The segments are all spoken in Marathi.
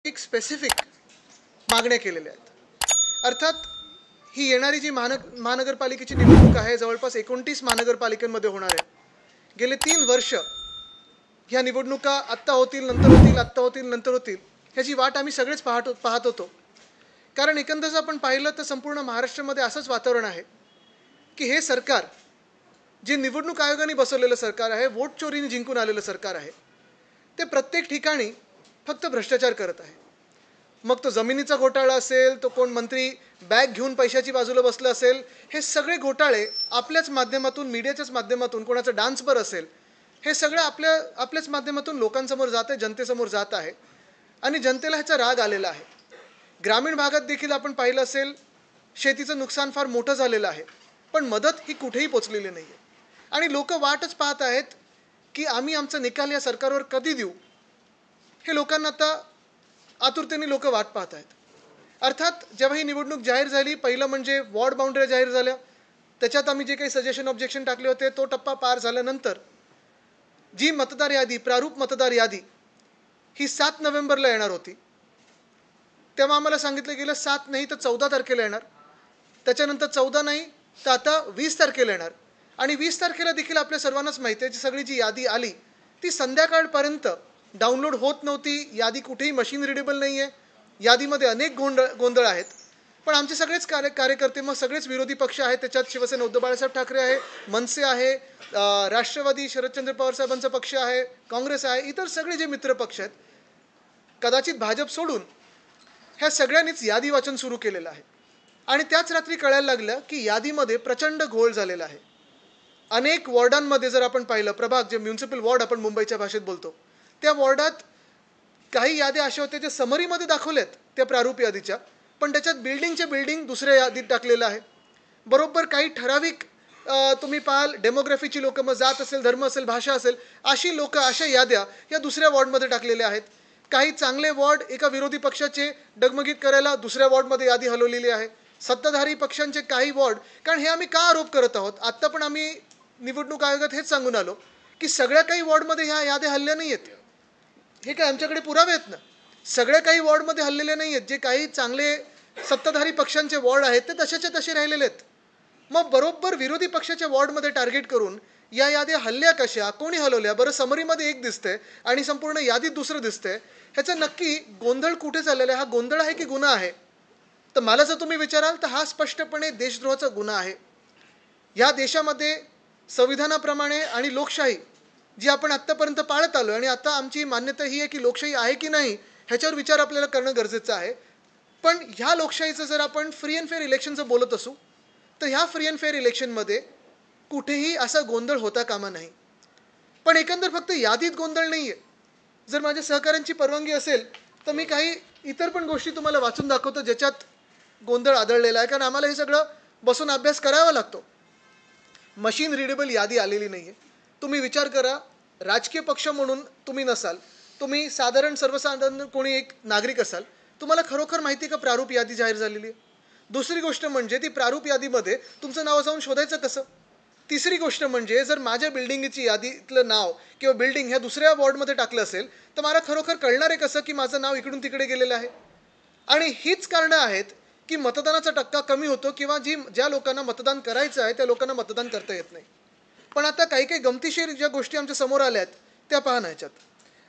एक स्पेसिफिक मागण्या केलेल्या आहेत। अर्थात ही येणारी जी महानगरपालिकेची निवडणूक आहे जवळपास 29 महानगरपालिकांमध्ये होणार आहे। गेले 3 वर्ष ह्या निवडणुका आत्ता होतील नंतर होतील आत्ता होतील नंतर होतील ह्याची वाट आम्ही सगळेच पाहत होतो। कारण एकंदर आपण पाहिलं तर संपूर्ण महाराष्ट्रामध्ये असंच वातावरण आहे की हे सरकार जे निवडणूक आयोगाने बसवलेलं सरकार आहे, वोट चोरीने जिंकून आलेलं सरकार आहे, ते प्रत्येक ठिकाणी फक्त भ्रष्टाचार करत आहे। मग तो जमिनीचा घोटाळा असेल, तो कोण मंत्री बॅग घेऊन पैशाची बाजूला बसलं असेल, हे सगळे घोटाळे आपल्याच माध्यमातून, मीडियाच्याच माध्यमातून, कोणाचं डान्स बर असेल, हे सगळं आपल्याच माध्यमातून लोकांसमोर जात आहे, जनतेसमोर जात आहे आणि जनतेला ह्याचा राग आलेला आहे। ग्रामीण भागात देखील आपण पाहिलं असेल शेतीचं नुकसान फार मोठं झालेलं आहे, पण मदत ही कुठेही पोचलेली नाही आहे आणि लोक वाटच पाहत आहेत की आम्ही आमचा निकाल या सरकारवर कधी देऊ। हे लोकांना आता आतुरतेने लोक वाट पाहत आहेत। अर्थात जेव्हा ही निवडणूक जाहीर झाली, पहिलं म्हणजे वॉर्ड बाउंड्री जाहीर झाल्या, त्याच्यात आम्ही जे काही सजेशन ऑब्जेक्शन टाकले होते तो टप्पा पार झाल्यानंतर जी मतदार यादी, प्रारूप मतदार यादी ही 7 नोव्हेंबरला येणार होती, तेव्हा आम्हाला सांगितलं गेलं 7 नाही तर 14 तारखेला येणार, त्याच्यानंतर 14 नाही तर आता 20 तारखेला येणार आणि 20 तारखेला देखील आपल्या सर्वांनाच माहिती आहे सगळी जी यादी आली ती संध्याकाळपर्यंत डाउनलोड होत नव्हती। यादी कुठेही मशीन रिडेबल नाही आहे, यादीमध्ये अनेक गोंधळ आहेत। पण आमचे सगळेच कार्यकर्ते, मग सगळेच विरोधी पक्ष आहेत, त्याच्यात शिवसेना उद्धव बाळासाहेब ठाकरे आहे, मनसे आहे, राष्ट्रवादी शरदचंद्र पवार साहेबांचा पक्ष आहे, काँग्रेस आहे, इतर सगळे जे मित्र पक्ष आहेत, कदाचित भाजप सोडून ह्या सगळ्यांनीच यादी वाचन सुरू केलेलं आहे आणि त्याच रात्री कळायला लागलं की यादीमध्ये प्रचंड घोळ झालेला आहे। अनेक वॉर्डांमध्ये जर आपण पाहिलं, प्रभाग जे म्युनिसिपल वॉर्ड आपण मुंबईच्या भाषेत बोलतो, त्या वॉर्डात काही याद्या अशा होत्या जे समरीमध्ये दाखवल्यात त्या प्रारूप यादीच्या, पण त्याच्यात बिल्डिंग दुसऱ्या यादीत टाकलेलं आहे। बरोबर काही ठराविक तुम्ही पाहाल डेमोग्राफीची लोक, मग जात असेल, धर्म असेल, भाषा असेल, अशी लोक, अशा याद्या या दुसऱ्या वॉर्डमध्ये टाकलेल्या आहेत। काही चांगले वॉर्ड एका विरोधी पक्षाचे डगमगीत करायला दुसऱ्या वॉर्डमध्ये यादी हलवलेली आहे, सत्ताधारी पक्षांचे काही वॉर्ड। कारण हे आम्ही का आरोप करत आहोत, आत्ता पण आम्ही निवडणूक आयोगात हेच सांगून आलो की सगळ्या काही वॉर्डमध्ये ह्या याद्या हल्ल्या नाही आहेत। हे काय आमच्याकडे पुरावे आहेत ना, सगळ्या काही वॉर्डमध्ये हल्लेले नाही आहेत। जे काही चांगले सत्ताधारी पक्षांचे वॉर्ड आहेत ते तसेच्या तसे राहिलेले आहेत। मग बरोबर विरोधी पक्षाच्या वॉर्डमध्ये टार्गेट करून या याद्या हल्ल्या कशा, कोणी हलवल्या, बरं समरीमध्ये एक दिसतंय आणि संपूर्ण यादीत दुसरं दिसतंय, ह्याचा नक्की गोंधळ कुठे चाललेला आहे? हा गोंधळ आहे की गुन्हा आहे? तर मला जर तुम्ही विचाराल तर हा स्पष्टपणे देशद्रोहाचा गुन्हा आहे। या देशामध्ये संविधानाप्रमाणे आणि लोकशाही जी आपण आत्तापर्यंत पाळत आलो आणि आता आमची मान्यता ही आहे की लोकशाही आहे की नाही ह्याच्यावर विचार आपल्याला करणं गरजेचं आहे। पण ह्या लोकशाहीचं जर आपण फ्री अँड फेअर इलेक्शनचं बोलत असू तर ह्या फ्री अँड फेअर इलेक्शनमध्ये कुठेही असा गोंधळ होता कामा नाही। पण एकंदर फक्त यादीत गोंधळ नाही आहे। जर माझ्या सहकाऱ्यांची परवानगी असेल तर मी काही इतर पण गोष्टी तुम्हाला वाचून दाखवतो ज्याच्यात गोंधळ आढळलेला आहे, कारण आम्हाला हे सगळं बसून अभ्यास करावा लागतो। मशीन रिडेबल यादी आलेली नाही आहे। तुम्ही विचार करा, राजकीय पक्ष म्हणून तुम्ही नसाल, तुम्ही साधारण सर्वसाधारण कोणी एक नागरिक असाल, तुम्हाला खरोखर माहिती आहे का प्रारूप यादी जाहीर झालेली आहे? दुसरी गोष्ट म्हणजे ती प्रारूप यादीमध्ये तुमचं नाव जाऊन शोधायचं कसं? तिसरी गोष्ट म्हणजे जर माझ्या बिल्डिंगची यादीतलं नाव किंवा बिल्डिंग ह्या दुसऱ्या वॉर्डमध्ये टाकलं असेल तर मला खरोखर कळणार आहे कसं की माझं नाव इकडून तिकडे गेलेलं आहे? आणि हीच कारणं आहेत की मतदानाचा टक्का कमी होतो किंवा ज्या लोकांना मतदान करायचं आहे त्या लोकांना मतदान करता येत नाही। पण आता काही काही गमतीशीर ज्या गोष्टी आमच्या समोर आल्या आहेत त्या पहा ना ह्याच्यात।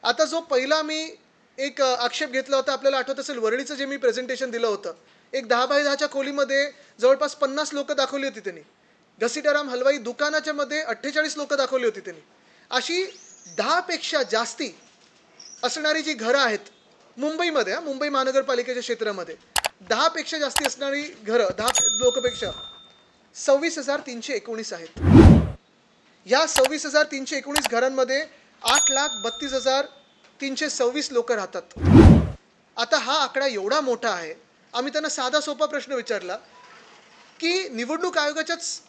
आता जो पहिला मी एक आक्षेप घेतला होता, आपल्याला आठवत असेल वरळीचं जे मी प्रेझेंटेशन दिलं होतं, एक 10 बाय 10च्या खोलीमध्ये जवळपास 50 लोक दाखवली होती त्यांनी, घसीटाराम हलवाई दुकानाच्या मध्ये 48 लोक दाखवली होती त्यांनी। अशी 10 पेक्षा जास्ती असणारी जी घरं आहेत मुंबईमध्ये, मुंबई महानगरपालिकेच्या क्षेत्रामध्ये 10 पेक्षा जास्ती असणारी घरं, 10 लोकपेक्षा 26,319 आहेत। या 26,319 घरांमध्ये 8,32,326 लोक राहतात। आता हा आकडा एवढा मोठा आहे, आम्ही त्यांना साधा सोपा प्रश्न विचारला की निवडणूक आयोगाच्याच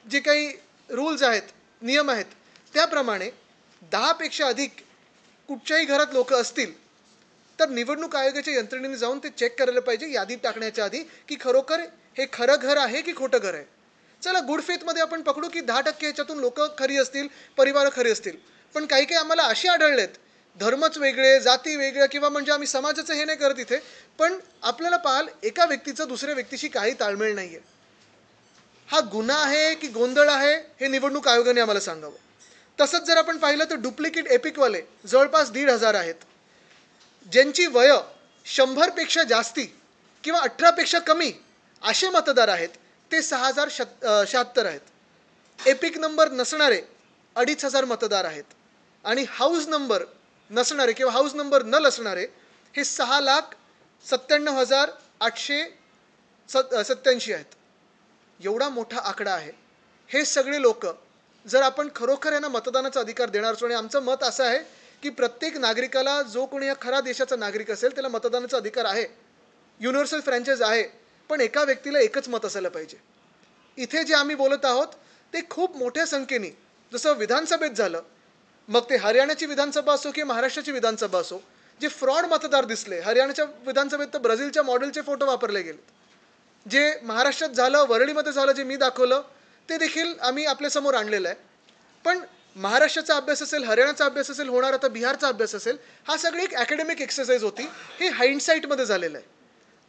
जे काही रूल्स आहेत, नियम आहेत, त्याप्रमाणे 10 पेक्षा अधिक कुठच्याही घरात लोक असतील तर निवडणूक आयोगाच्या यंत्रणेने जाऊन ते चेक करायला पाहिजे यादीत टाकण्याच्या आधी की खरोखर हे खरं घर आहे की खोटं घर आहे। चला गुड फेथमध्ये आपण पकडू की 10% ह्याच्यातून लोक खरी असतील, परिवार खरी असतील, पण काही काही आम्हाला असे आढळलेत धर्मच वेगळे, जाती वेगळ्या, किंवा म्हणजे आम्ही समाजाचं हे नाही करत इथे, पण आपल्याला पाहाल एका व्यक्तीचं दुसऱ्या व्यक्तीशी काही ताळमेळ नाहीये. हा गुन्हा आहे की गोंधळ आहे हे निवडणूक आयोगाने आम्हाला सांगावं. तसंच जर आपण पाहिलं तर डुप्लिकेट एपिकवाले जवळपास 1,500 आहेत, ज्यांची वय 100पेक्षा जास्ती किंवा 18पेक्षा कमी असे मतदार आहेत, ते 6,076 आहेत. एपिक नंबर नसणारे 2,500 मतदार आहेत आणि हाऊस नंबर नसणारे किंवा हाऊस नंबर न असणारे हे 6,97,887 आहेत. एवढा मोठा आकडा आहे. हे सगळे लोक जर आपण खरोखर यांना मतदानाचा अधिकार देणार असो, आणि आमचं मत असं आहे की प्रत्येक नागरिकाला, जो कोणी या खरा देशाचा नागरिक असेल त्याला मतदानाचा अधिकार आहे, युनिव्हर्सल फ्रँचाइज आहे, पण एका व्यक्तीला एकच मत असायला पाहिजे. इथे जे आम्ही बोलत आहोत ते खूप मोठ्या संख्येने, जसं विधानसभेत झालं, मग ते हरियाणाची विधानसभा असो किंवा महाराष्ट्राची विधानसभा असो, जे फ्रॉड मतदार दिसले. हरियाणाच्या विधानसभेत तर ब्राझीलच्या मॉडेलचे फोटो वापरले गेलेत. जे महाराष्ट्रात झालं, वरळीमध्ये झालं, जे मी दाखवलं ते देखील आम्ही आपल्यासमोर आणलेलं आहे. पण महाराष्ट्राचा अभ्यास असेल, हरियाणाचा अभ्यास असेल, होणार आता बिहारचा अभ्यास असेल, हा सगळी एक अकॅडमिक एक्सरसाइज होती. हे हाइंडसाईटमध्ये झालेलं आहे.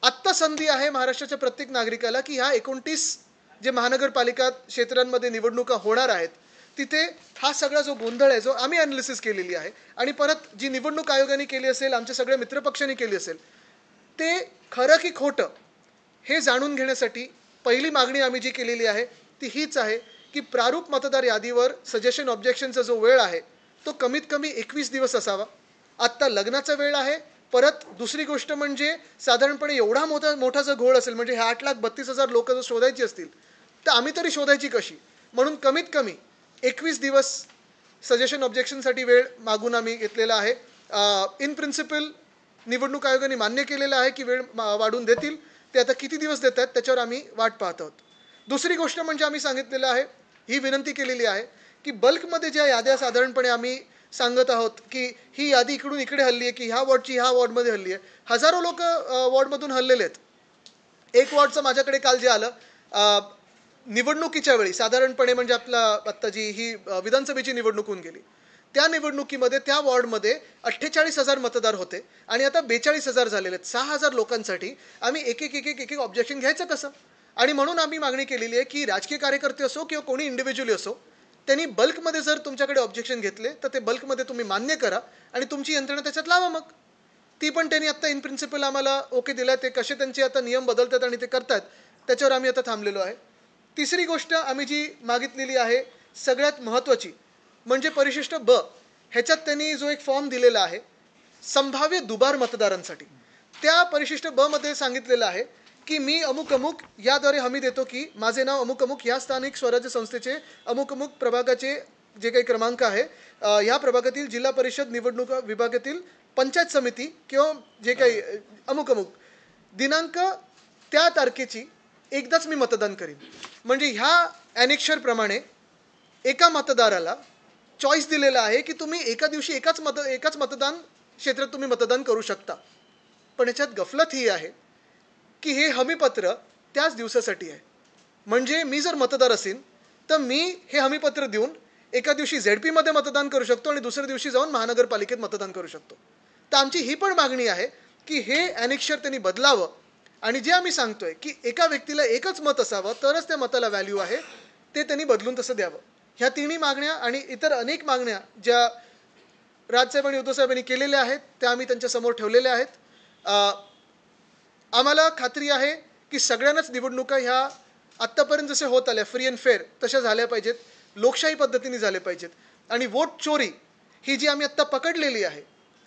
आत्ता संधी आहे महाराष्ट्राच्या प्रत्येक नागरिकाला की ह्या 29 जे महानगरपालिका क्षेत्रांमध्ये निवडणुका होणार आहेत, तिथे हा सगळा जो गोंधळ आहे, जो आम्ही ॲनालिसिस केलेली आहे आणि परत जी निवडणूक आयोगाने केली असेल, आमच्या सगळ्या मित्रपक्षांनी केली असेल, ते खरं की खोटं हे जाणून घेण्यासाठी पहिली मागणी आम्ही जी केलेली आहे ती हीच आहे की प्रारूप मतदार यादीवर सजेशन ऑब्जेक्शनचा जो वेळ आहे तो कमीत कमी 21 दिवस असावा. आत्ता लग्नाचा वेळ आहे. परत दुसरी गोष्ट म्हणजे साधारणपणे एवढा मोठा जर घोळ असेल, म्हणजे 8,32,000 लोक जर शोधायची असतील तर आम्ही तरी शोधायची कशी, म्हणून कमीत कमी 21 दिवस सजेशन ऑब्जेक्शनसाठी वेळ मागून आम्ही घेतलेला आहे. इन प्रिन्सिपल निवडणूक आयोगाने मान्य केलेलं आहे की वेळ वाढवून देतील. ते आता किती दिवस देत आहेत त्याच्यावर आम्ही वाट पाहत आहोत. दुसरी गोष्ट म्हणजे आम्ही सांगितलेलं आहे, ही विनंती केलेली आहे की बल्कमध्ये ज्या याद्या साधारणपणे आम्ही सांगत आहोत की ही यादी इकडून इकडे हल्ली आहे, की ह्या वॉर्डची ह्या वॉर्डमध्ये हल्ली आहे. हजारो लोक वॉर्डमधून हल्लेले आहेत. एक वॉर्डचं माझ्याकडे काल जे आलं, निवडणुकीच्या वेळी साधारणपणे म्हणजे आपला आत्ता जी ही विधानसभेची निवडणूक होऊन गेली, त्या निवडणुकीमध्ये त्या वॉर्डमध्ये 48,000 मतदार होते आणि आता 42,000 झालेले आहेत. 6,000 लोकांसाठी आम्ही एक एक ऑब्जेक्शन घ्यायचं कसं? आणि म्हणून आम्ही मागणी केलेली आहे की राजकीय कार्यकर्ते असो किंवा कोणी इंडिव्हिज्युअली असो, त्यांनी बल्कमध्ये जर तुमच्याकडे ऑब्जेक्शन घेतले तर ते बल्कमध्ये तुम्ही मान्य करा आणि तुमची यंत्रणा त्याच्यात लावा. मग ती पण त्यांनी आत्ता इन प्रिन्सिपल आम्हाला ओके दिला. ते कसे त्यांचे आता नियम बदलतात आणि ते करतात त्याच्यावर आम्ही आता थांबलेलो आहे. तिसरी गोष्ट आम्ही जी मागितलेली आहे सगळ्यात महत्त्वाची म्हणजे परिशिष्ट ब, ह्याच्यात त्यांनी जो एक फॉर्म दिलेला आहे संभाव्य दुबार मतदारांसाठी, त्या परिशिष्ट ब मध्ये सांगितलेलं आहे की मी अमुक अमुक याद्वारे हमी देतो की माझे नाव अमुक अमुक या स्थानिक स्वराज्य संस्थेचे अमुक अमुक प्रभागाचे जे काही क्रमांक आहे, ह्या प्रभागातील जिल्हा परिषद निवडणूक विभागातील पंचायत समिती किंवा जे काही अमुक अमुक दिनांक त्या तारखेची एकदाच मी मतदान करीन. म्हणजे ह्या ॲनेक्शरप्रमाणे एका मतदाराला चॉईस दिलेला आहे की तुम्ही एका दिवशी एकाच मतदान क्षेत्रात तुम्ही मतदान करू शकता. पण याच्यात गफलत ही आहे की हे हमीपत्र त्याच दिवसासाठी आहे. म्हणजे मी जर मतदार असेल तर मी हे हमीपत्र देऊन एका दिवशी ZP मध्ये मतदान करू शकतो आणि दुसऱ्या दिवशी जाऊन महानगरपालिकेत मतदान करू शकतो. तर आमची ही पण मागणी आहे की हे ॲनेक्शर त्यांनी बदलावं आणि जे आम्ही सांगतोय की एका व्यक्तीला एकच मत असावं तरच त्या मताला व्हॅल्यू आहे, ते त्यांनी बदलून तसं द्यावं. ह्या तिन्ही मागण्या आणि इतर अनेक मागण्या ज्या राजसाहेब आणि उद्धवसाहेबांनी केलेल्या आहेत त्या आम्ही त्यांच्यासमोर ठेवलेल्या आहेत. आम्हाला खात्री आहे की सगळ्यांनाच निवडणुका ह्या आत्तापर्यंत जसे होत आल्या फ्री अँड फेअर तशा झाल्या पाहिजेत, लोकशाही पद्धतीने झाले पाहिजेत आणि वोट चोरी ही जी आम्ही आत्ता पकडलेली आहे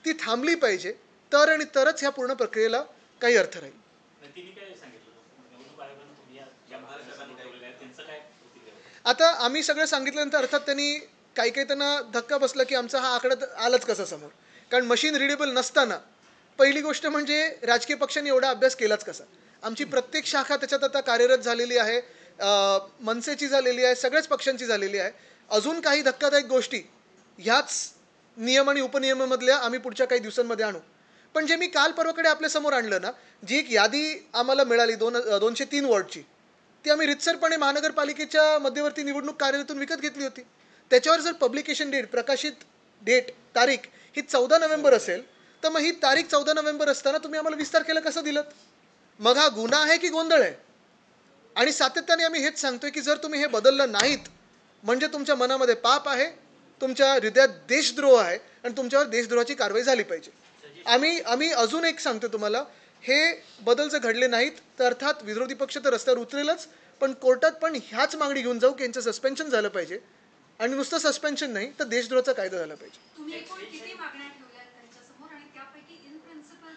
ती थांबली पाहिजे, तरच ह्या पूर्ण प्रक्रियेला काही अर्थ राहील. आता आम्ही सगळं सांगितल्यानंतर अर्थात त्यांनी काही त्यांना धक्का बसला की आमचा हा आकडा आलाच कसा समोर, कारण मशीन रिडेबल नसताना पहिली गोष्ट म्हणजे राजकीय पक्षांनी एवढा अभ्यास केलाच कसा. आमची प्रत्येक शाखा त्याच्यात आता कार्यरत झालेली आहे, मनसेची झालेली आहे, सगळ्याच पक्षांची झालेली आहे. अजून काही धक्कादायक गोष्टी ह्याच नियम आणि उपनियमामधल्या आम्ही पुढच्या काही दिवसांमध्ये आणू. पण जे मी काल परवाकडे आपल्यासमोर आणलं ना, जी एक यादी आम्हाला मिळाली 203 वॉर्डची, ती आम्ही रितसरपणे महानगरपालिकेच्या मध्यवर्ती निवडणूक कार्यालयातून विकत घेतली होती. त्याच्यावर जर पब्लिकेशन डेट प्रकाशित डेट तारीख ही 14 नोव्हेंबर असेल, तर मग ही तारीख 14 नोव्हेंबर असताना तुम्ही आम्हाला 20 तारखेला कसं दिलं? मग हा गुन्हा आहे की गोंधळ आहे? आणि सातत्याने आम्ही हेच सांगतोय की जर तुम्ही हे बदललं नाहीत म्हणजे तुमच्या मनामध्ये पाप आहे, तुमच्या हृदयात देशद्रोह आहे आणि तुमच्यावर देशद्रोहाची कारवाई झाली पाहिजे. आम्ही अजून एक सांगतो तुम्हाला, हे बदल जर घडले नाहीत तर अर्थात विरोधी पक्ष तर रस्त्यावर उतरेलच, पण कोर्टात पण ह्याच मागणी घेऊन जाऊ की यांचं सस्पेन्शन झालं पाहिजे आणि नुसतं सस्पेन्शन नाही तर देशद्रोहाचा कायदा झाला पाहिजे.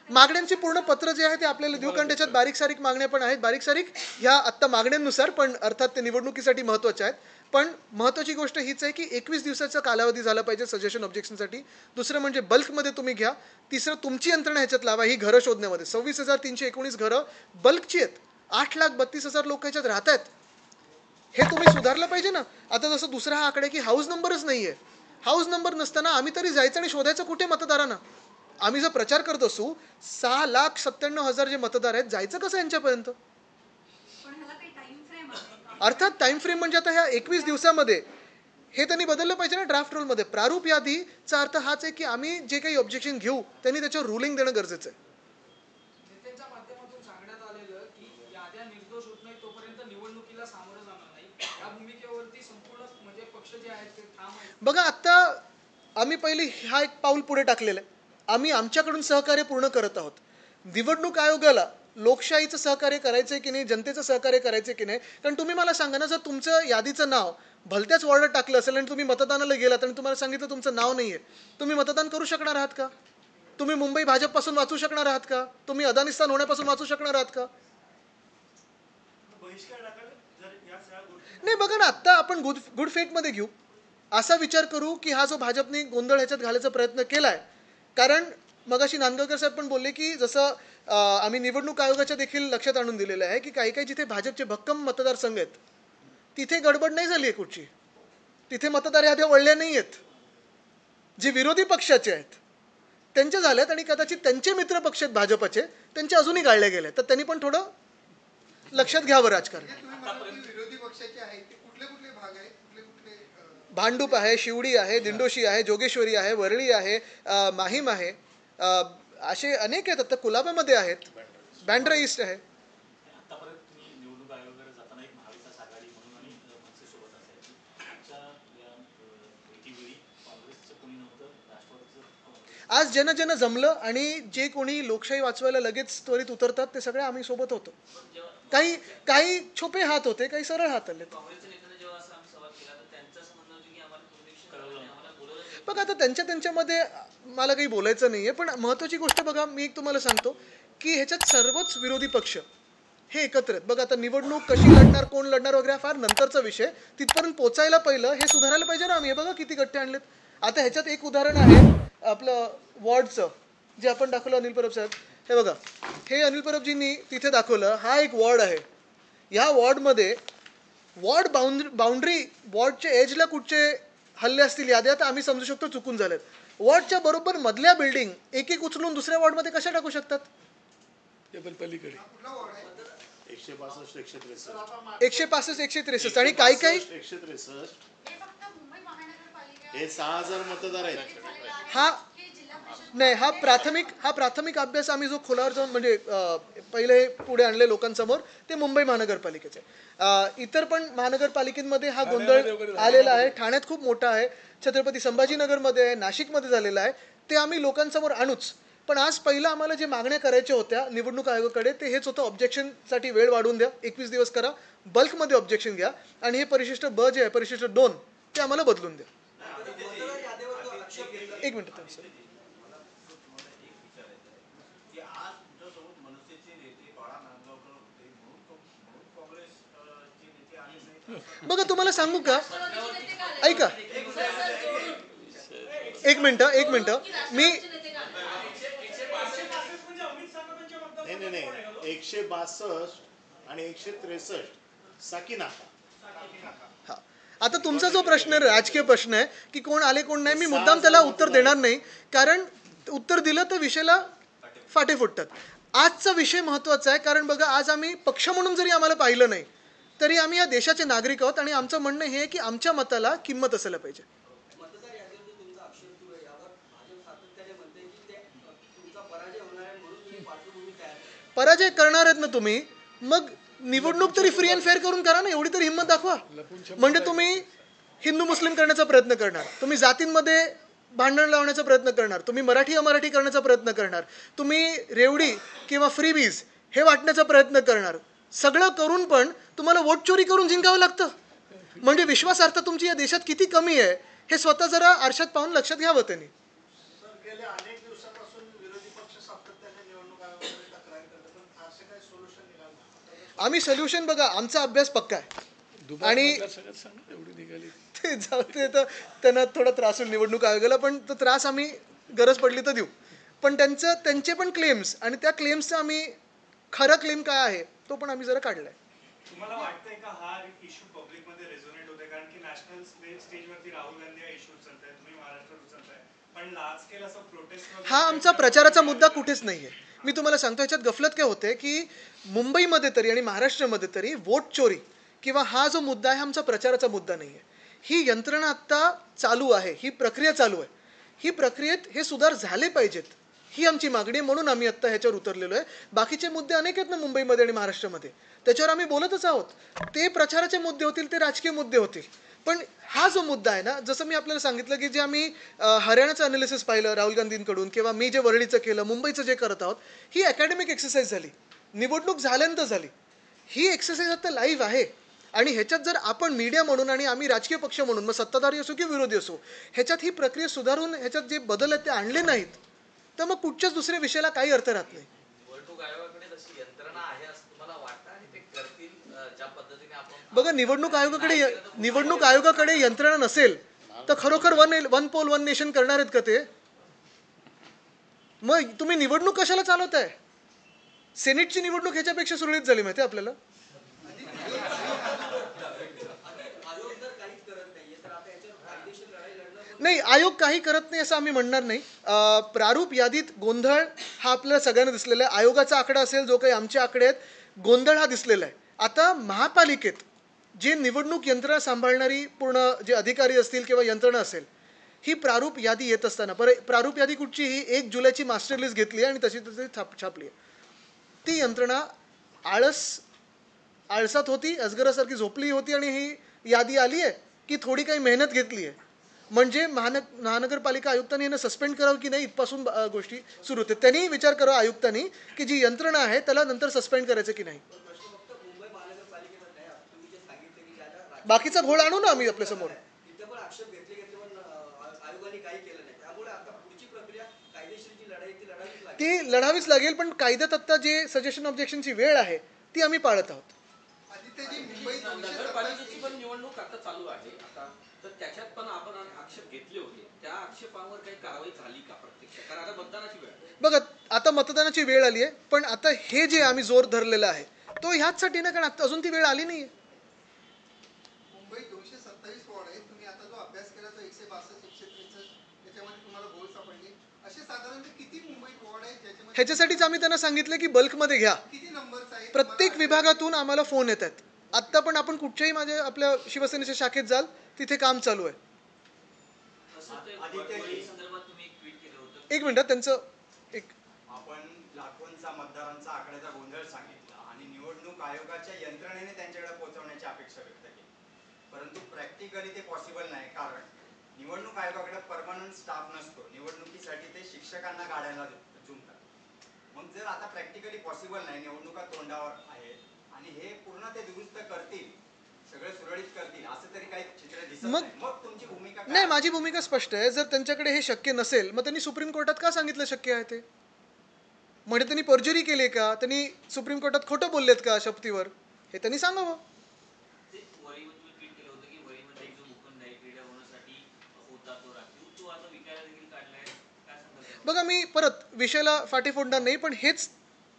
मागण्यांचे पूर्ण पत्र जे आहे ते आपल्याला देऊ, कारण त्याच्यात बारीक सारीक मागण्या पण आहेत. बारीक सारीक ह्या आत्ता मागण्यांनुसार, पण अर्थात ते निवडणुकीसाठी महत्त्वाच्या आहेत. पण महत्त्वाची गोष्ट हीच आहे की 21 दिवसाचा कालावधी झाला पाहिजे सजेशन ऑब्जेक्शनसाठी. दुसरं म्हणजे बल्कमध्ये तुम्ही घ्या. तिसरं तुमची यंत्रणा ह्याच्यात लावा ही घरं शोधण्यामध्ये. 26,319 घरं बल्कची आहेत. 8,32,000 लोक ह्याच्यात राहत आहेत. हे तुम्ही सुधारलं पाहिजे ना. आता जसं दुसरा हा आकडा की हाऊस नंबरच नाही आहे. हाऊस नंबर नसताना आम्ही तरी जायचं आणि शोधायचं कुठे मतदारांना? आम्ही जर प्रचार करत असू 6,97,000 जे मतदार आहेत, जायचं कसं यांच्यापर्यंत? अर्थात टाइम फ्रेम म्हणजे आता ह्या 21 दिवसामध्ये हे त्यांनी बदललं पाहिजे ना ड्राफ्ट रूलमध्ये. प्रारूप यादीचा अर्थ हाच आहे की आम्ही जे काही ऑब्जेक्शन घेऊ त्यांनी त्याच्यावर रुलिंग देणं गरजेचं आहे. नेत्यांच्या माध्यमातून सांगण्यात आलेलं की याद्या निर्दोष होत नाही तोपर्यंत निवडणुकीला सामोरं जाणार नाही. या भूमिकेवरती संपूर्ण म्हणजे पक्ष जे आहेत ते ठाम आहेत. बघा, आता आम्ही पहिली हा एक पाऊल पुढे टाकलेलं आहे. आम्ही आमच्याकडून सहकार्य पूर्ण करत आहोत. निवडणूक आयोगाला लोकशाहीचं सहकार्य करायचंय की नाही, जनतेचं सहकार्य करायचंय की नाही. कारण तुम्ही मला सांगा ना, जर तुमचं यादीचं नाव भलत्याच वॉर्डात टाकलं असेल आणि तुम्ही मतदानाला गेलात आणि तुम्हाला सांगितलं तुमचं नाव नाहीये, तुम्ही मतदान करू शकणार आहात का? तुम्ही मुंबई भाजपपासून वाचू शकणार आहात का? तुम्ही अदानिस्तान होण्यापासून वाचू शकणार आहात का? नाही, बघा ना, आत्ता आपण गुड फेटमध्ये घेऊ. असा विचार करू की हा जो भाजपने गोंधळ ह्याच्यात घालायचा प्रयत्न केलाय, कारण मगाशी नांदगावकर साहेब पण बोलले की जसं आम्ही निवडणूक आयोगाच्या देखील लक्षात आणून दिलेलं आहे की काही काही जिथे भाजपचे भक्कम मतदारसंघ आहेत तिथे गडबड नाही झाली आहे कुठची. तिथे मतदार याद्या वळल्या नाही आहेत. जे विरोधी पक्षाचे आहेत त्यांच्या झाल्यात आणि कदाचित त्यांचे मित्र पक्ष आहेत भाजपचे, त्यांचे अजूनही गाळल्या गेले. तर त्यांनी पण थोडं लक्षात घ्यावं राजकारण. विरोधी पक्षाचे आहे ते कुठले कुठले भाग आहे, कुठले कुठले? भांडूप आहे, शिवडी आहे, दिंडोशी आहे, जोगेश्वरी आहे, वरळी आहे, माहीम आहे, असे अनेक आहेत. आता कुलाब्यामध्ये आहेत, बँड्रा ईस्ट आहे. आज जन जमलं आणि जे कोणी लोकशाही वाचवायला लगेच त्वरित उतरतात ते सगळे आम्ही सोबत होतो. काही काही छोपे हात होते, काही सरळ हात आले. बघा, आता त्यांच्यामध्ये मला काही बोलायचं नाहीये, पण महत्वाची गोष्ट बघा, मी एक तुम्हाला सांगतो की ह्याच्यात सर्वच विरोधी पक्ष हे एकत्र आहेत. बघा, आता निवडणूक कशी लढणार, कोण लढणार वगैरे फार नंतरचा विषय. तिथपर्यंत पोचायला पहिलं हे सुधारायला पाहिजे ना आम्ही. हे बघा किती गट्टे आणलेत. आता ह्याच्यात एक उदाहरण आहे आपलं वॉर्डचं, जे आपण दाखवलं अनिल परब साहेब. हे बघा, हे अनिल परबजींनी तिथे दाखवलं. हा एक वॉर्ड आहे. या वॉर्डमध्ये वॉर्ड बाउंड्री वॉर्डच्या एजला कुठचे हल्ले असतील याद्या तर आम्ही समजू शकतो चुकून झालेत. वॉर्डच्या बरोबर मधल्या बिल्डिंग एक एक उचलून दुसऱ्या वॉर्डमध्ये कशा टाकू शकतात? पलीकडे 165 163 आणि काही काही 163 हे 6,000 मतदार आहेत. हा नाही, हा प्राथमिक अभ्यास आम्ही जो खोलावर जाऊन म्हणजे पहिले पुढे आणले लोकांसमोर ते मुंबई महानगरपालिकेचे. इतर पण महानगरपालिकेमध्ये हा गोंधळ आलेला आहे. ठाण्यात खूप मोठा आहे, छत्रपती संभाजीनगरमध्ये आहे, नाशिकमध्ये झालेला आहे. ते आम्ही लोकांसमोर आणूच. पण आज पहिलं आम्हाला जे मागण्या करायच्या होत्या निवडणूक आयोगाकडे ते हेच होतं, ऑब्जेक्शनसाठी वेळ वाढवून द्या, 21 दिवस करा, बल्कमध्ये ऑब्जेक्शन घ्या आणि हे परिशिष्ट ब जे आहे परिशिष्ट 2 ते आम्हाला बदलून द्या. एक मिनिट सर. बघा, तुम्हाला सांगू का, ऐका एक मिनिट मी नाही 162 आणि 163 साकीनाका. हा, आता तुमचा जो प्रश्न राजकीय प्रश्न आहे की कोण आले कोण नाही, मी मुद्दाम त्याला उत्तर देणार नाही, कारण उत्तर दिलं तर विषयाला फाटे फुटतात. आजचा विषय महत्वाचा आहे, कारण बघा, आज आम्ही पक्ष म्हणून जरी आम्हाला पाहिलं नाही तरी आम्ही या देशाचे नागरिक आहोत आणि आमचं म्हणणं हे की आमच्या मताला किंमत असायला पाहिजे. पराजय करणार आहेत ना तुम्ही, मग निवडणूक तरी फ्री अँड फेअर करून करा ना, एवढी तरी हिंमत दाखवा. म्हणजे तुम्ही हिंदू मुस्लिम करण्याचा प्रयत्न करणार, तुम्ही जातींमध्ये भांडण लावण्याचा प्रयत्न करणार, तुम्ही मराठी अमराठी करण्याचा प्रयत्न करणार, तुम्ही रेवडी किंवा फ्रीबीज हे वाटण्याचा प्रयत्न करणार. सगळं करून पण तुम्हाला वोट चोरी करून जिंकावं लागतं. म्हणजे विश्वासार्हता तुमची या देशात किती कमी आहे हे स्वतः जरा आरशात पाहून लक्षात घ्यावं त्यांनी. गेल्या अनेक दिवसांपासून विरोधी पक्ष सातत्याने निवडणूक आयोगाकडे तक्रार करतात, पण फारसे काही सोल्युशन निघालं नाही. आम्ही सोल्युशन बघा, आमचा अभ्यास पक्का आहे आणि ते जाऊ दे, तर त्यांना थोडा त्रास होईल निवडणूक आयोगाला, पण तो त्रास आम्ही गरज पडली तर देऊ. पण त्यांचे पण क्लेम्स आणि त्या क्लेम्सचा आम्ही खरा क्लेम काय आहे तो पण आम्ही जरा काढलाय. तुम्हाला वाटतंय का हा इश्यू पब्लिक मध्ये रेझोनेट होते? कारण की नॅशनल स्टेजवरती राहुल गांधी हा इश्यू उचलताय, तुम्ही महाराष्ट्रात उचलताय, पण लार्ज स्केल असं प्रोटेस्ट हा आमचा प्रचाराचा मुद्दा कुठेच नाहीये. मी तुम्हाला सांगतो, ह्याच्यात गफलत काय होते की मुंबईमध्ये तरी आणि महाराष्ट्रामध्ये तरी वोट चोरी किंवा हा जो मुद्दा आहे आमचा प्रचाराचा मुद्दा नाहीये. ही यंत्रणा आत्ता चालू आहे, ही प्रक्रिया चालू आहे. ही प्रक्रियेत हे सुधार झाले पाहिजेत, ही आमची मागणी आहे. म्हणून आम्ही आत्ता ह्याच्यावर उतरलेलो आहे. बाकीचे मुद्दे अनेक आहेत ना मुंबईमध्ये आणि महाराष्ट्रामध्ये, त्याच्यावर आम्ही बोलतच आहोत. ते प्रचाराचे मुद्दे होतील, ते राजकीय मुद्दे होतील. पण हा जो मुद्दा आहे ना, जसं मी आपल्याला सांगितलं की जे आम्ही हरियाणाचं अनालिसिस पाहिलं राहुल गांधींकडून, किंवा मी जे वरळीचं केलं, मुंबईचं जे करत आहोत, ही अकॅडमिक एक्सरसाइज झाली, निवडणूक झाल्यानंतर झाली. ही एक्सरसाइज आता लाईव्ह आहे आणि ह्याच्यात जर आपण मीडिया म्हणून आणि आम्ही राजकीय पक्ष म्हणून, मग सत्ताधारी असो की विरोधी असो, ह्याच्यात ही प्रक्रिया सुधारून ह्याच्यात जे बदल आहेत ते आणले नाहीत, तर मग कुठच्याच दुसऱ्या विषयाला काही अर्थ राहत नाही. निवडणूक आयोगाकडे जशी यंत्रणा आहे असं तुम्हाला वाटतं आणि ते करतील ज्या पद्धतीने आपण बघा, निवडणूक आयोगाकडे यंत्रणा नसेल तर खरोखर वन पोल वन नेशन करणार आहेत का ते? मग तुम्ही निवडणूक कशाला चालवताय? सेनेटची निवडणूक ह्याच्यापेक्षा सुरळीत झाली माहिती आपल्याला. नाही, आयोग काही करत नाही असं आम्ही म्हणणार नाही. प्रारूप यादीत गोंधळ हा आपल्याला सगळ्यांना दिसलेला आहे. आयोगाचा आकडा असेल, जो काही आमचे आकडे आहेत, गोंधळ हा दिसलेला आहे. आता महापालिकेत जे निवडणूक यंत्रणा सांभाळणारी पूर्ण जे अधिकारी असतील किंवा यंत्रणा असेल, ही प्रारूप यादी येत असताना, प्रारूप यादी कुठची? ही 1 जुलैची मास्टर लिस्ट घेतली आणि तशी छापली आहे. ती यंत्रणा आळसात होती, अजगरासारखी झोपली होती आणि ही यादी आली आहे की थोडी काही मेहनत घेतली आहे. म्हणजे महानगरपालिका आयुक्तांनी यांना सस्पेंड करावं की नाही, इथपासून गोष्टी सुरू होते. त्यांनी विचार करावा आयुक्तांनी की जी यंत्रणा आहे त्याला नंतर सस्पेंड करायचं की नाही. बाकीचा घोळ आणू ना आम्ही आपल्या समोर. ती लढावीच लागेल, पण कायद्यात आता जे सजेशन ऑब्जेक्शनची वेळ आहे ती आम्ही पाळत आहोत. नगरपालिकेची पण निवडणूक आता चालू आहे आता, तर त्याच्यात पण आपण आक्षेप घेतले होते. त्या आक्षेपावर काही कारवाई झाली का प्रत्यक्षात? कारण आता मतदानाची वेळ बघा, आता मतदानाची वेळ आली आहे, पण आता हे जे आम्ही जोर धरलेला आहे तो ह्याचसाठी ना, कारण आता अजून ती वेळ आली नाही. मुंबईत 227 वॉर्ड आहे. तुम्ही आता जो अभ्यास केला तो 162 163 त्याच्यामध्ये तुम्हाला घोळ सापडले. असे साधारणतः किती मुंबईत वॉर्ड आहेत ज्याच्यामध्ये? ह्याच्यासाठीच आम्ही त्यांना सांगितलं की बल्कमध्ये घ्या. किती नंबर्स आहेत? प्रत्येक विभागातून आम्हाला फोन येत आहेत. आत्ता पण आपण कुठच्याही आपल्या शिवसेनेच्या शाखेत जाल, तिथे काम चालू आहे. एक मिनिट, त्यांचं एक आपण लाखोंचा मतदारांचा आकड्याचा गोंधळ सांगितला आणि निवडणूक आयोगाच्या यंत्रणेने त्यांच्याकडे पोहोचवण्याची अपेक्षा व्यक्त केली, परंतु प्रॅक्टिकली ते पॉसिबल नाही. कारण निवडणूक आयोगाकडे परमनंट स्टाफ नसतो. निवडणुकीसाठी ते शिक्षकांना गाड्याला जुंपतात. मग जर आता प्रॅक्टिकली पॉसिबल नाही, निवडणुका तोंडावर आहेत आणि हे पूर्ण ते दुरुस्त करतील, सगळे सुरळीत करतील, असं तरी काही चित्र दिसत नाही. मग तुमची भूमिका काय? नाही, माझी भूमिका स्पष्ट आहे. जर त्यांच्याकडे हे शक्य नसेल, मग त्यांनी सुप्रीम कोर्टात का सांगितलं शक्य आहे ते? म्हणजे त्यांनी पर्जरी केली का? त्यांनी सुप्रीम कोर्टात खोटं बोललेत का शपथीवर? हे त्यांनी सांगावं. बघा, मी परत विषयाला फाटे फोडणार नाही, पण हेच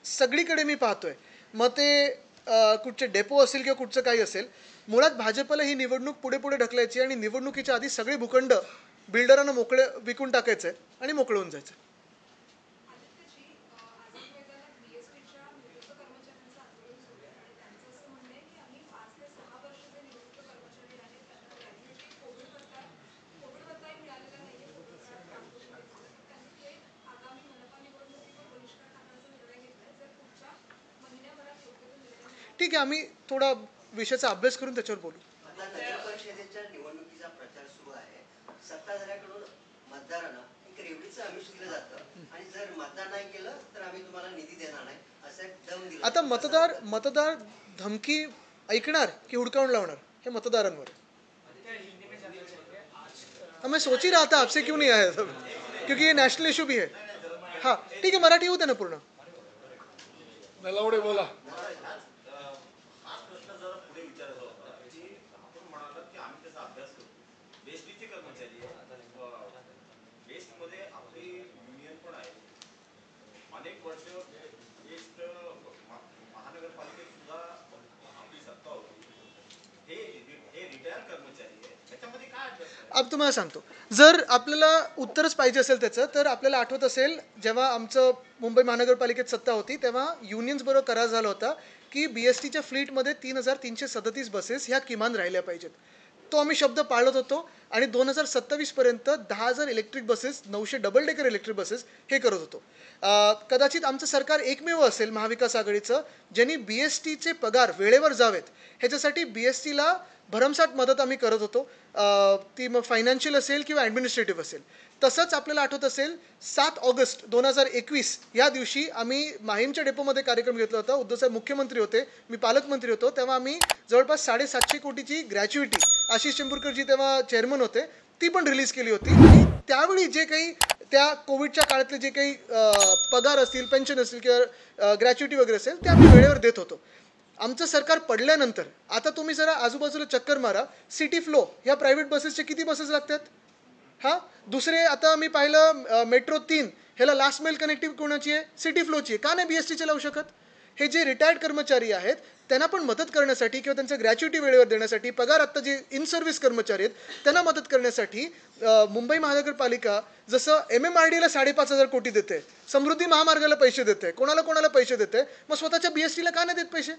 सगळीकडे मी पाहतोय. मग ते कुठचे डेपो असेल किंवा कुठचं काही असेल, मुळात भाजपला ही निवडणूक पुढे पुढे ढकलायची आणि निवडणुकीच्या आधी सगळे भूखंड बिल्डरांना मोकळे विकून टाकायचं आहे आणि मोकळं होऊन जायचं. ठीक आहे, आम्ही थोडा विषयाचा अभ्यास करून त्याच्यावर बोलू. आता नगर परिषदेच्या निवडणुकीचा प्रचार सुरू आहे. सत्ताधाऱ्याकडून मतदारांना एक रेवडीचं आमिष दिलं जातं आणि जर मतदान नाही केलं तर आम्ही तुम्हाला निधी देणार नाही असं एक दम दिला. आता मतदार धमकी ऐकणार की हुडकावून लावणार हे मतदारांवर. मैं सोच ही रहा था आपसे क्यों नहीं आया सब, क्योंकि ये नेशनल इशू भी है. हाँ ठीक है, मराठी होते ना पूर्ण. नलावडे बोला. हा प्रश्न जरा पुढे विचारायचा होता की आपण म्हणालात की आम्ही त्याचा अभ्यास करू. बेस्टचे कर्मचारी बेस्टमध्ये आपली युनियन पण आहे. अनेक वर्ष बेस्ट महानगरपालिकेत सुद्धा आपली सत्ता होती. हे रिटायर कर्मचारी आहे, त्याच्यामध्ये काय अभ्यास आहे? अब तुम्हाला सांगतो, जर आपल्याला उत्तरच पाहिजे असेल त्याचं, तर आपल्याला आठवत असेल जेव्हा आमचं मुंबई महानगरपालिकेत सत्ता होती तेव्हा युनियन्स बरोबर करार झाला होता की BSTच्या फ्लीटमध्ये 3,337 बसेस ह्या किमान राहिल्या पाहिजेत. तो आम्ही शब्द पाळत होतो आणि 2027 पर्यंत 10,000 electric buses, 900 double decker electric buses हे करत होतो. कदाचित आमचं सरकार एकमेव असेल महाविकास आघाडीचं ज्यांनी BSTचे पगार वेळेवर जावेत ह्याच्यासाठी BSTला भरमसाठ मदत आम्ही करत होतो. ती मग फायनान्शियल असेल किंवा ॲडमिनिस्ट्रेटिव्ह असेल. तसंच आपल्याला आठवत असेल 7 ऑगस्ट 2021 या दिवशी आम्ही माहीमच्या डेपोमध्ये कार्यक्रम घेतला होता. उद्धवसाहेब मुख्यमंत्री होते, मी पालकमंत्री होतो. तेव्हा आम्ही जवळपास 750 कोटीची ग्रॅच्युइटी, आशिष चेंबूरकरजी तेव्हा चेअरमन होते, ती पण रिलीज केली होती. आणि त्यावेळी जे काही त्या कोविडच्या काळातले जे काही पगार असतील, पेन्शन असतील किंवा ग्रॅच्युइटी वगैरे असेल ते आम्ही वेळेवर देत होतो. आमचं सरकार पडल्यानंतर आता तुम्ही जरा आजूबाजूला चक्कर मारा, सिटी फ्लो ह्या प्रायव्हेट बसेसचे किती बसेस लागतात. हां, दुसरे आता मी पाहिलं मेट्रो 3 ह्याला लास्ट मेल कनेक्टिव्ह कोणाची आहे, सिटी फ्लोची आहे. का नाही BSTचे लावू शकत. हे जे रिटायर्ड कर्मचारी आहेत त्यांना पण मदत करण्यासाठी किंवा त्यांचं ग्रॅच्युइटी वेळेवर देण्यासाठी, पगार आत्ता जे इन सर्व्हिस कर्मचारी आहेत त्यांना मदत करण्यासाठी मुंबई महानगरपालिका जसं MMRDला 5,500 कोटी देते, समृद्धी महामार्गाला पैसे देते, कोणाला पैसे देते, मग स्वतःच्या BSTला का नाही देत पैसे.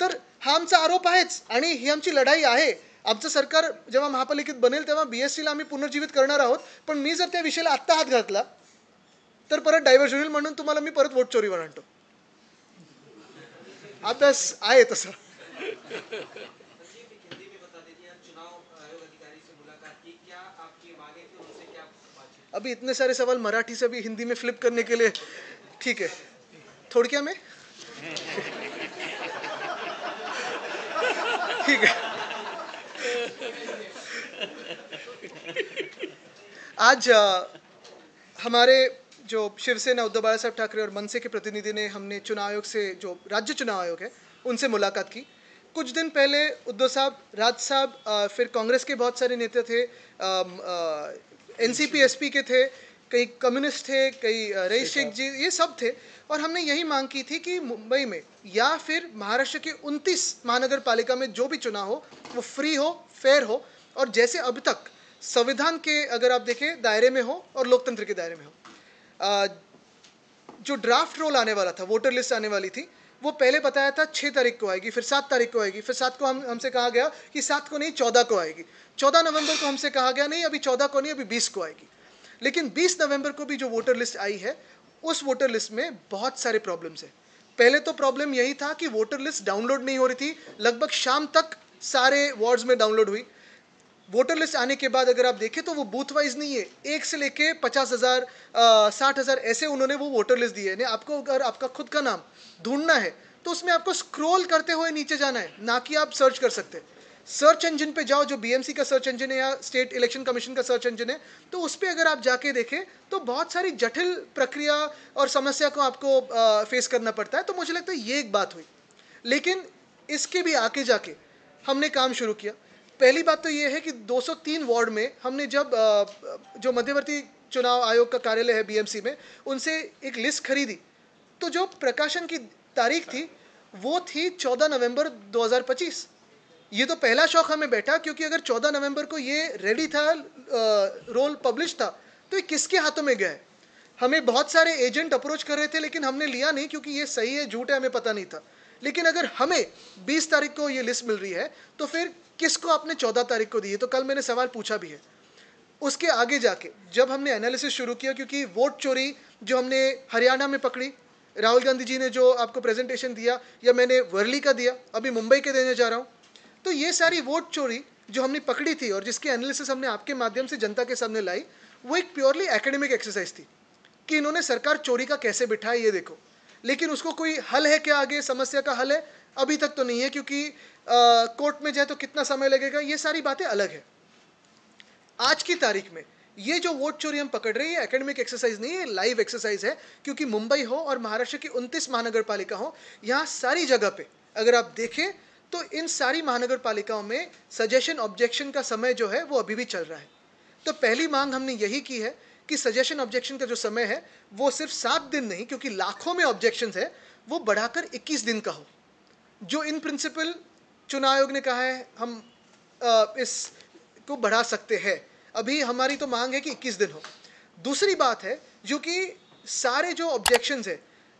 तर हा आमचा आरोप आहेच आणि ही आमची लढाई आहे. आमचं सरकार जेव्हा महापालिकेत बनेल तेव्हा BSTला आम्ही पुनर्जीवित करणार आहोत. पण मी जर त्या विषयाला आत्ता हात घातला तर परत डायव्हर्जन होईल, म्हणून तुम्हाला मी परत वोट चोरीवर आणतो. अभ्यास आहे तसा. अभी इतने सारे सवाल मराठी से भी हिंदी में फ्लिप करने के लिए ठीक है, थोड़क्या में ठीक है. आज हमारे जो शिवसेना उद्धव बाला साहब ठाकरे और मनसे के प्रतिनिधि ने, हमने चुनाव आयोग से, जो राज्य चुनाव आयोग है उनसे मुलाकात की. कुछ दिन पहले उद्धव साहब, राज साहब, फिर कांग्रेस के बहुत सारे नेता थे, NCP SP के थे, कई कम्युनिस्ट थे, कई रईस शेख जी, ये सब थे. और हमने यही मांग की थी कि मुंबई में या फिर महाराष्ट्र के 29 महानगर पालिका में जो भी चुनाव हो वो फ्री हो, फेयर हो और जैसे अब तक संविधान के अगर आप देखें दायरे में हो और लोकतंत्र के दायरे में हो. जो ड्राफ्ट रोल आने वाला था, वोटर लिस्ट आने वाली थी, वो पहले बताया था 6 तारीख को आएगी, फिर 7 तारीख को आएगी, फिर 7 को हमसे कहा गया कि 7 को नहीं 14 को आएगी. 14 नवंबर को हमसे कहा गया नहीं अभी 14 को नहीं, अभी 20 को आएगी. लेकिन 20 नवंबर को भी जो वोटर लिस्ट आई है उस वोटर लिस्ट में बहुत सारे प्रॉब्लम्स हैं. पहले तो प्रॉब्लम यही था कि वोटर लिस्ट डाउनलोड नहीं हो रही थी, लगभग शाम तक सारे वार्ड्स में डाउनलोड हुई. वोटर लिस्ट आने के बाद अगर आप देखें तो वो बूथ वाइज नहीं है, 1 से लेके 50,000 60,000 ऐसे उन्होंने वो वोटर लिस्ट दी है. आपको अगर आपका खुद का नाम ढूंढना है तो उसमें आपको स्क्रॉल करते हुए नीचे जाना है, ना कि आप सर्च कर सकते हैं. सर्च इंजन पे जाओ, जो BMC का सर्च इंजन है या स्टेट इलेक्शन कमीशन का सर्च इंजन है, तो उस पर अगर आप जाके देखें तो बहुत सारी जटिल प्रक्रिया और समस्या को आपको फेस करना पड़ता है. तो मुझे लगता है ये एक बात हुई. लेकिन इसके भी आगे जाके हमने काम शुरू किया. पहली बात तो ये है कि 203 वार्ड में हमने जब जो मध्यवर्ती चुनाव आयोग का कार्यालय है BMC में, उनसे एक लिस्ट खरीदी, तो जो प्रकाशन की तारीख थी वो थी 14 नवंबर 2025. ये तो पहला शौक हमें बैठा, क्योंकि अगर 14 नवंबर को ये रेडी था, रोल पब्लिश था, तो ये किसके हाथों में गया है. हमें बहुत सारे एजेंट अप्रोच कर रहे थे लेकिन हमने लिया नहीं, क्योंकि ये सही है झूठ है हमें पता नहीं था. लेकिन अगर हमें 20 तारीख को ये लिस्ट मिल रही है तो फिर किसको आपने 14 तारीख को दी है. तो कल मैंने सवाल पूछा भी है. उसके आगे जाके जब हमने एनालिसिस शुरू किया, क्योंकि वोट चोरी जो हमने हरियाणा में पकड़ी, राहुल गांधी जी ने जो आपको प्रेजेंटेशन दिया, या मैंने वर्ली का दिया, अभी मुंबई के देने जा रहा हूँ। तो ये सारी वोट चोरी जो हमने पकड़ी थी और जिसकी एनालिसिस हमने आपके माध्यम से जनता के सामने लाई, वो एक प्योरली एकेडमिक एक्सरसाइज थी कि इन्होंने सरकार चोरी का कैसे बिठाया ये देखो। लेकिन उसको कोई हल है क्या, आगे समस्या का हल है? अभी तक तो नहीं है, क्योंकि कोर्ट में जाए तो कितना समय लगेगा, ये सारी बातें अलग है। आज की तारीख में ये जो वोट चोरी हम पकड़ रहे हैं, ये एकेडमिक एक्सरसाइज नहीं है, लाइव एक्सरसाइज है। क्योंकि मुंबई हो और महाराष्ट्र की 29 महानगर पालिका हो, यहाँ सारी जगह पे अगर आप देखें तो इन सारी महानगर पालिकाओं में सजेशन ऑब्जेक्शन का समय जो है वो अभी भी चल रहा है। तो पहली मांग हमने यही की है कि सजेशन ऑब्जेक्शन का जो समय है वो सिर्फ 7 दिन नहीं, क्योंकि लाखों में ऑब्जेक्शंस है, वो बढ़ाकर 21 दिन का हो। जो इन प्रिंसिपल चुनाव आयोग ने कहा है हम इसको बढ़ा सकते हैं। अभी हमारी तो मांग है कि 21 दिन हो। दूसरी बात है जो कि सारे जो ऑब्जेक्शंस है,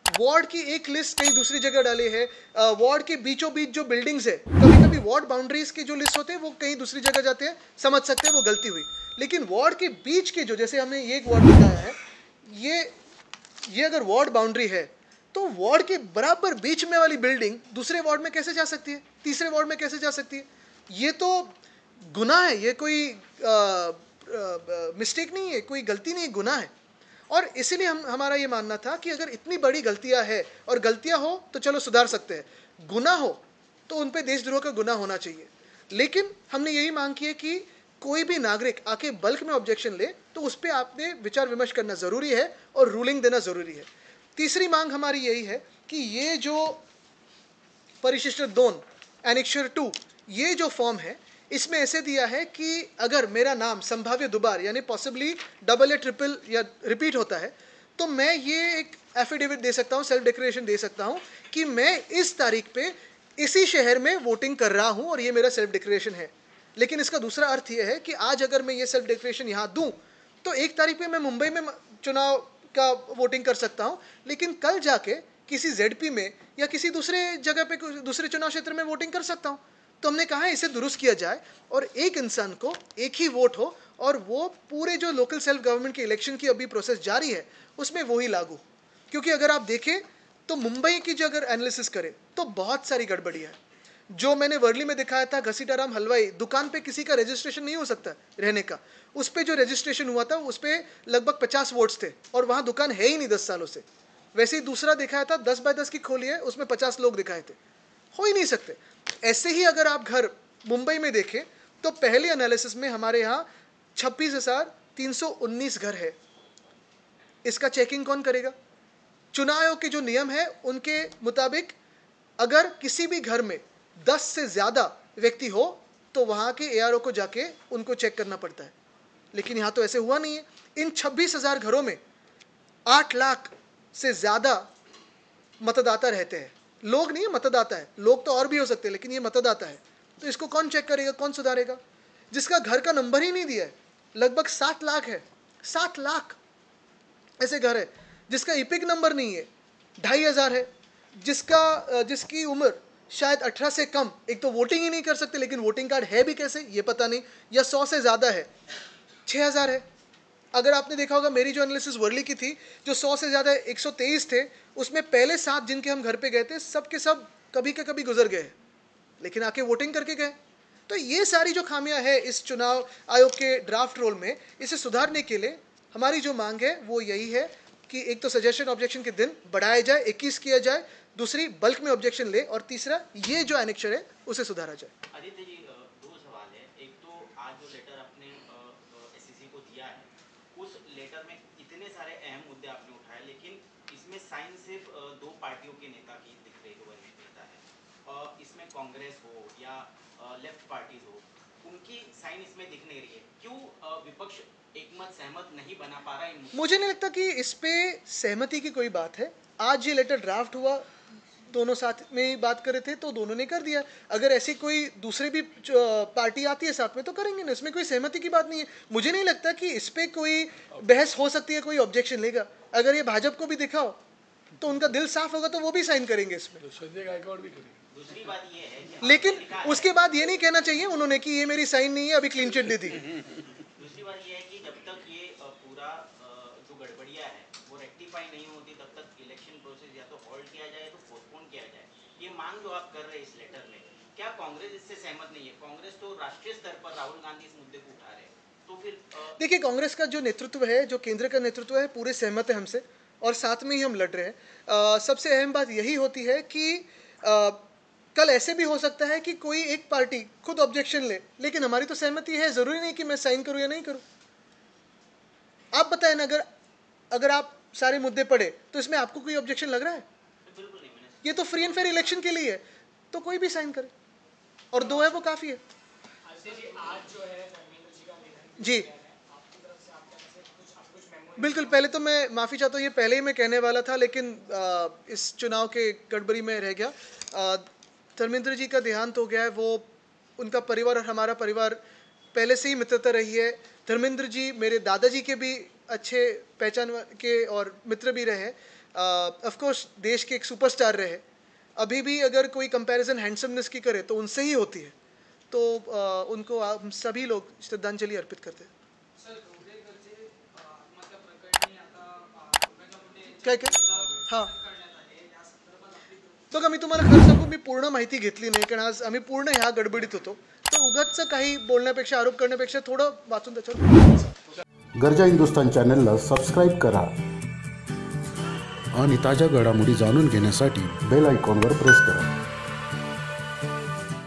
वार्ड की एक लिस्ट कहीं दूसरी जगह डाली है, वार्ड के बीचों बीच जो बिल्डिंग्स है, कभी कभी वार्ड बाउंड्रीज के जो लिस्ट होते हैं वो कहीं दूसरी जगह जाते हैं, समझ सकते हैं वो गलती हुई। लेकिन वार्ड के बीच के जो, जैसे हमने ये एक वार्ड बताया है, ये अगर वार्ड बाउंड्री है तो वार्ड के बराबर बीच में वाली बिल्डिंग दूसरे वार्ड में कैसे जा सकती है, तीसरे वार्ड में कैसे जा सकती है? ये तो गुनाह है, ये कोई मिस्टेक नहीं है, कोई गलती नहीं है, गुनाह है। और इसीलिए हमारा ये मानना था कि अगर इतनी बड़ी गलतियां है, और गलतियां हो तो चलो सुधार सकते हैं, गुनाह हो तो उन पे देशद्रोह का गुनाह होना चाहिए। लेकिन हमने यही मांग की है कि कोई भी नागरिक आके बल्क में ऑब्जेक्शन ले तो उस पर आपने विचार विमर्श करना जरूरी है और रूलिंग देना जरूरी है। तीसरी मांग हमारी यही है कि ये जो परिशिष्ट 2 एनेक्चर 2 ये जो फॉर्म है, इसमें ऐसे दिया है कि अगर मेरा नाम संभाव्य दोबार यानी पॉसिबली डबल या ट्रिपल या रिपीट होता है, तो मैं ये एक एफिडेविट दे सकता हूँ, सेल्फ डिक्लेरेशन दे सकता हूँ कि मैं इस तारीख पे इसी शहर में वोटिंग कर रहा हूँ और ये मेरा सेल्फ डिक्लेरेशन है। लेकिन इसका दूसरा अर्थ ये है कि आज अगर मैं ये सेल्फ डिक्लेरेशन यहाँ दूँ तो 1 तारीख पे मैं मुंबई में चुनाव का वोटिंग कर सकता हूँ, लेकिन कल जाके किसी जेडपी में या किसी दूसरे जगह पे दूसरे चुनाव क्षेत्र में वोटिंग कर सकता हूँ। तो हमने कहा है इसे दुरुस्त किया जाए और एक इंसान को एक ही वोट हो, और वो पूरे जो लोकल सेल्फ गवर्नमेंट के इलेक्शन की अभी प्रोसेस जारी है उसमें वो ही लागू। क्योंकि अगर आप देखें तो मुंबई की जो अगर एनालिसिस करें तो बहुत सारी गड़बड़ियाँ हैं। जो मैंने वर्ली में दिखाया था, घसीटाराम हलवाई दुकान पे किसी का रजिस्ट्रेशन नहीं हो सकता रहने का, उस पर जो रजिस्ट्रेशन हुआ था उस पर लगभग 50 वोट्स थे और वहाँ दुकान है ही नहीं 10 सालों से। वैसे ही दूसरा दिखाया था 10 बाय 10 की खोली है, उसमें 50 लोग दिखाए थे, हो ही नहीं सकते। ऐसे ही अगर आप घर मुंबई में देखें तो पहले एनालिसिस में हमारे यहाँ 26,319 घर है। इसका चेकिंग कौन करेगा? चुनाव आयोग के जो नियम है उनके मुताबिक अगर किसी भी घर में 10 से ज़्यादा व्यक्ति हो तो वहाँ के ARO को जाके उनको चेक करना पड़ता है। लेकिन यहाँ तो ऐसे हुआ नहीं है। इन 26,000 घरों में 8 लाख से ज़्यादा मतदाता रहते हैं। लोग नहीं है, मतदाता है। लोग तो और भी हो सकते हैं, लेकिन ये मतदाता है। तो इसको कौन चेक करेगा, कौन सुधारेगा? जिसका घर का नंबर ही नहीं दिया है, लगभग 7 लाख है। 7 लाख ऐसे घर है जिसका इपिक नंबर नहीं है, 2,500 है। जिसकी उम्र शायद 18 से कम, एक तो वोटिंग ही नहीं कर सकते, लेकिन वोटिंग कार्ड है भी कैसे ये पता नहीं, या 100 से ज़्यादा है, 6,000 है। अगर आपने देखा होगा मेरी जो एनालिसिस वर्ली की थी, जो 100 से ज़्यादा 123 थे, उसमें पहले 7 जिनके हम घर पे गए थे सब के सब कभी के कभी गुजर गए, लेकिन आके वोटिंग करके गए। तो ये सारी जो खामियां है इस चुनाव आयोग के ड्राफ्ट रोल में, इसे सुधारने के लिए हमारी जो मांग है वो यही है कि एक तो सजेशन ऑब्जेक्शन के दिन बढ़ाया जाए, 21 किया जाए, दूसरी बल्क में ऑब्जेक्शन ले, और तीसरा ये जो एनेक्चर है उसे सुधारा जाए। आदित्य जी, 2 सवाल है। एक तो आज जो लेटर आपने SEC को दिया है, उस लेटर में इतने सारे अहम मुद्दे आपने उठाए, लेकिन इसमें साइन सिर्फ 2 पार्टियों के नेता की दिख रही है, वरिष्ठ नेता है। इसमें कांग्रेस हो या लेफ्ट पार्टीज हो, उनकी साइन इसमें दिख नहीं रही है। क्यों विपक्ष एकमत सहमत नहीं बना पा रहा है? मुझे नहीं लगता कि इस पे सहमति की कोई बात है। आज ये लेटर ड्राफ्ट हुआ, दोनों साथ में ही बात कर रहे थे तो दोनों ने कर दिया। अगर ऐसी कोई दूसरी भी पार्टी आती है साथ में तो करेंगे ना, इसमें कोई सहमति की बात नहीं है। मुझे नहीं लगता कि इस पे कोई बहस हो सकती है, कोई ऑब्जेक्शन लेगा। अगर ये भाजपा को भी दिखाओ तो उनका दिल साफ होगा तो वो भी साइन करेंगे इसमें। संजय गायकवाड़ भी करेंगे। दूसरी बात ये है कि लेकिन उसके बाद ये नहीं कहना चाहिए उन्होंने कि ये मेरी साइन नहीं है, अभी क्लीन चिट दी थी। दूसरी बात ये है कि जब तक ये पूरा जो गड़बड़िया है वो रेक्टिफाई रेक्टिफाई नहीं होती तब तक इलेक्शन प्रोसेस या तो हॉल्ट किया जाए तो पोस्टपोन किया जाए, ये मांग जो आप कर रहे हैं इस लेटर में, क्या कांग्रेस इससे सहमत नहीं है? कांग्रेस तो राष्ट्रीय स्तर पर राहुल गांधी इस मुद्दे को उठा रहे हैं, तो फिर देखिए, कांग्रेस का जो नेतृत्व है, जो केंद्र का नेतृत्व है, पूरे सहमत है हमसे और साथ में ही हम लड़ रहे हैं। सबसे अहम बात यही होती है कि कल ऐसे भी हो सकता है कि कोई एक पार्टी खुद ऑब्जेक्शन ले, लेकिन हमारी तो सहमति है, ज़रूरी नहीं कि मैं साइन करूं या नहीं करूं। आप बताएं ना, अगर आप सारे मुद्दे पढ़े तो इसमें आपको कोई ऑब्जेक्शन लग रहा है? बिल्कुल नहीं। मैंने ये तो फ्री एंड फेयर इलेक्शन के लिए है, तो कोई भी साइन करे, और 2 है वो काफ़ी है। आज जो है धर्मेंद्र जी का निधन जी आपकी तरफ से, आपके तरफ से कुछ मेमोरी? बिल्कुल, पहले तो मैं माफ़ी चाहता हूँ, ये पहले ही मैं कहने वाला था, लेकिन इस चुनाव के गड़बड़ी में रह गया। धर्मेंद्र जी का देहांत हो गया है। वो, उनका परिवार और हमारा परिवार पहले से ही मित्रता रही है। धर्मेंद्र जी मेरे दादाजी के भी अच्छे पहचान के और मित्र भी रहे। ऑफ कोर्स देश के एक सुपरस्टार रहे। अभी भी अगर कोई कंपैरिजन हैंडसमनेस की करे तो उनसे ही होती है। तो उनको हम सभी लोग श्रद्धांजलि अर्पित करते हैं। सर, घोडेकरचे आत्महत्या प्रकरणी आता काय काय? हां, करण्यात आले, या संदर्भात आपली बघा, मी तुम्हाला खरं सांगू, मी पूर्ण माहिती घेतली नाही, कारण आज आम्ही पूर्ण ह्या गडबडीत होतो. तर उगाच काही बोलण्यापेक्षा, आरोप करण्यापेक्षा थोडं वाचून त्याच्यावर. गर्जा हिंदुस्तान चॅनलला सबस्क्राईब करा आणि ताज्या घडामोडी जाणून घेण्यासाठी बेल आयकॉनवर प्रेस करा.